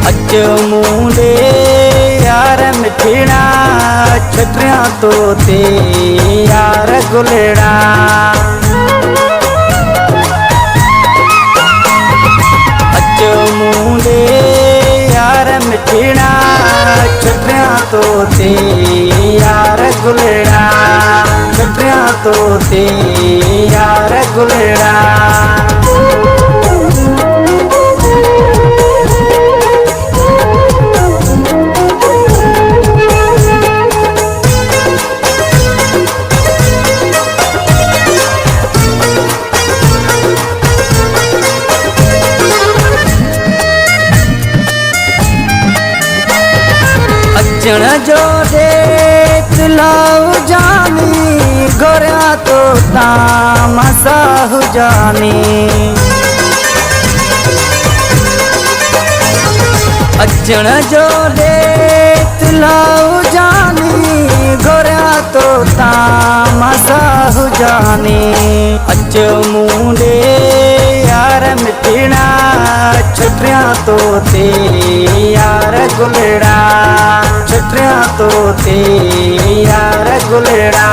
अच मुंडे यार मिठड़ा छटरिया तो ते यार गुलड़ा। अच मुंडे यार मिठड़ा छटरिया तो ते यार गुलड़ा। छटरिया तो ते यार गुलड़ा। अचण जो देख लाऊ जानी गोरिया तो तामसा हो जानी। अचण जो देख लाऊ जानी गोरिया तो तामसा हो जानी। अच मुंडे यार मिठड़ा छटरिया तो ते यार गुलड़ा। छटरिया तो ते यार गुलड़ा।